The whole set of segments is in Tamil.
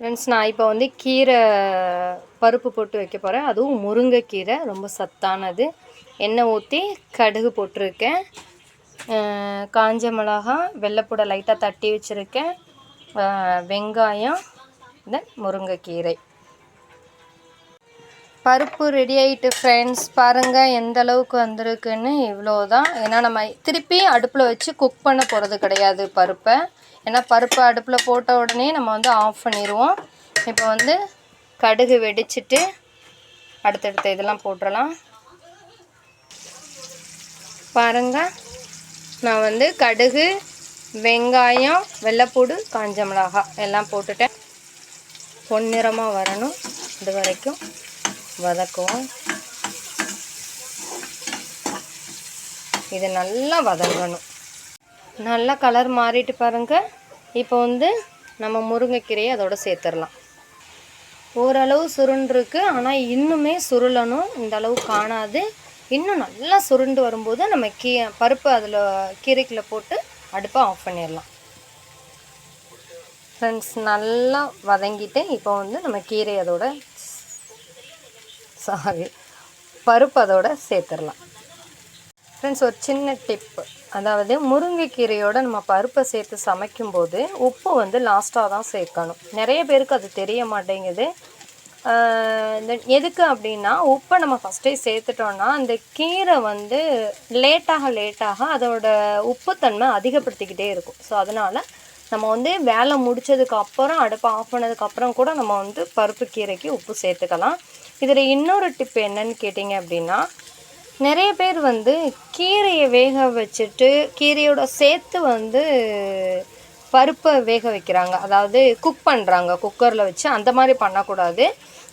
ஃப்ரெண்ட்ஸ், நான் இப்போ வந்து கீரை பருப்பு போட்டு வைக்க போகிறேன். அதுவும் முருங்கைக்கீரை, ரொம்ப சத்தானது. எண்ணெய் ஊற்றி கடுகு போட்டிருக்கேன், காஞ்ச மிளகா, வெள்ளைப்பூடை லைட்டாக தட்டி வச்சுருக்கேன், வெங்காயம், தென் முருங்கைக்கீரை. பருப்பு ரெடி ஆகிட்டு ஃப்ரெண்ட்ஸ். பாருங்கள் எந்த அளவுக்கு வந்திருக்குன்னு. இவ்வளோதான். ஏன்னா நம்ம திருப்பி அடுப்பில் வச்சு குக் பண்ண போகிறது கிடையாது பருப்பை. ஏன்னா பருப்பை அடுப்பில் போட்ட உடனே நம்ம வந்து ஆஃப் பண்ணிடுவோம். இப்போ வந்து கடுகு வெடிச்சிட்டு அடுத்தடுத்த இதெல்லாம் போட்டுடலாம். பாருங்கள், நான் வந்து கடுகு, வெங்காயம், வெள்ளைப்பூடு, காஞ்ச மிளகாய் எல்லாம் போட்டுட்டேன். பொன்னிறமாக வரணும், இது வரைக்கும் வதக்குவோம். இது நல்லா வதங்கணும். நல்லா கலர் மாறிட்டு பாருங்கள். இப்போ வந்து நம்ம முருங்கைக்கீரையை அதோட சேர்த்துடலாம். ஓரளவு சுருண்டுருக்கு, ஆனால் இன்னுமே சுருளணும். இந்த அளவு காணாது. இன்னும் நல்லா சுருண்டு வரும்போது நம்ம பருப்பு அதில் கீரைக்குள்ளே போட்டு அடுப்பை ஆஃப் பண்ணிடலாம். ஃப்ரெண்ட்ஸ், நல்லா வதங்கிட்டு இப்போ வந்து நம்ம கீரை அதோட பருப்பு அதோட சேர்த்துடலாம். ஃப்ரெண்ட்ஸ், ஒரு சின்ன டிப்பு, அதாவது முருங்கைக்கீரையோடு நம்ம பருப்பை சேர்த்து சமைக்கும்போது உப்பு வந்து லாஸ்ட்டாக தான் சேர்க்கணும். நிறைய பேருக்கு அது தெரிய மாட்டேங்குது. எதுக்கு அப்படின்னா, உப்பை நம்ம ஃபஸ்ட்டே சேர்த்துட்டோன்னா அந்த கீரை வந்து லேட்டாக அதோட உப்புத்தன்மை அதிகப்படுத்திக்கிட்டே இருக்கும். ஸோ அதனால் நம்ம வந்து வேலை முடித்ததுக்கப்புறம் அடுப்பை ஆஃப் பண்ணதுக்கப்புறம் கூட நம்ம வந்து பருப்பு கீரைக்கு உப்பு சேர்த்துக்கலாம். இதில் இன்னொரு டிப்பு என்னன்னு கேட்டிங்க அப்படின்னா, நிறைய பேர் வந்து கீரையை வேக வச்சுட்டு கீரையோட சேர்த்து வந்து பருப்பை வேக வைக்கிறாங்க. அதாவது குக் பண்ணுறாங்க குக்கரில் வச்சு. அந்த மாதிரி பண்ணக்கூடாது.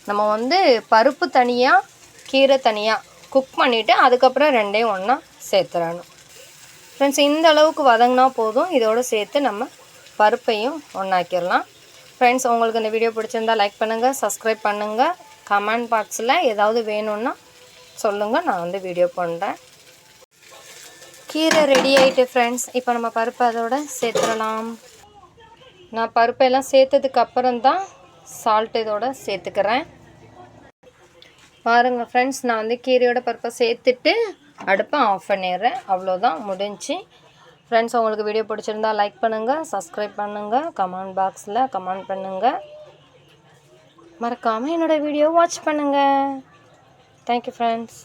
நம்ம வந்து பருப்பு தனியாக, கீரை தனியாக குக் பண்ணிவிட்டு அதுக்கப்புறம் ரெண்டையும் ஒன்றா சேர்த்துடணும். ஃப்ரெண்ட்ஸ், இந்த அளவுக்கு வதங்கினா போதும். இதோடு சேர்த்து நம்ம பருப்பையும் ஒன்றாக்கிடலாம். ஃப்ரெண்ட்ஸ், உங்களுக்கு இந்த வீடியோ பிடிச்சிருந்தா லைக் பண்ணுங்கள், சப்ஸ்கிரைப் பண்ணுங்கள். கமெண்ட் பாக்ஸில் ஏதாவது வேணும்னா சொல்லுங்கள், நான் வந்து வீடியோ பண்ணுறேன். கீரை ரெடி ஆகிட்டு ஃப்ரெண்ட்ஸ். இப்போ நம்ம பருப்பு அதோட சேர்த்துடலாம். நான் பருப்பெல்லாம் சேர்த்ததுக்கு அப்புறம்தான் சால்ட் இதோட சேர்த்துக்கிறேன். பாருங்கள் ஃப்ரெண்ட்ஸ், நான் வந்து கீரையோட பருப்பை சேர்த்துட்டு அடுப்பை ஆஃப் பண்ணிடுறேன். அவ்வளோதான், முடிஞ்சு. ஃப்ரெண்ட்ஸ், உங்களுக்கு வீடியோ பிடிச்சிருந்தா லைக் பண்ணுங்கள், சப்ஸ்கிரைப் பண்ணுங்கள், கமெண்ட் பாக்ஸில் கமெண்ட் பண்ணுங்கள். மறக்காமல் என்னோடய வீடியோ வாட்ச் பண்ணுங்கள். Thank you friends.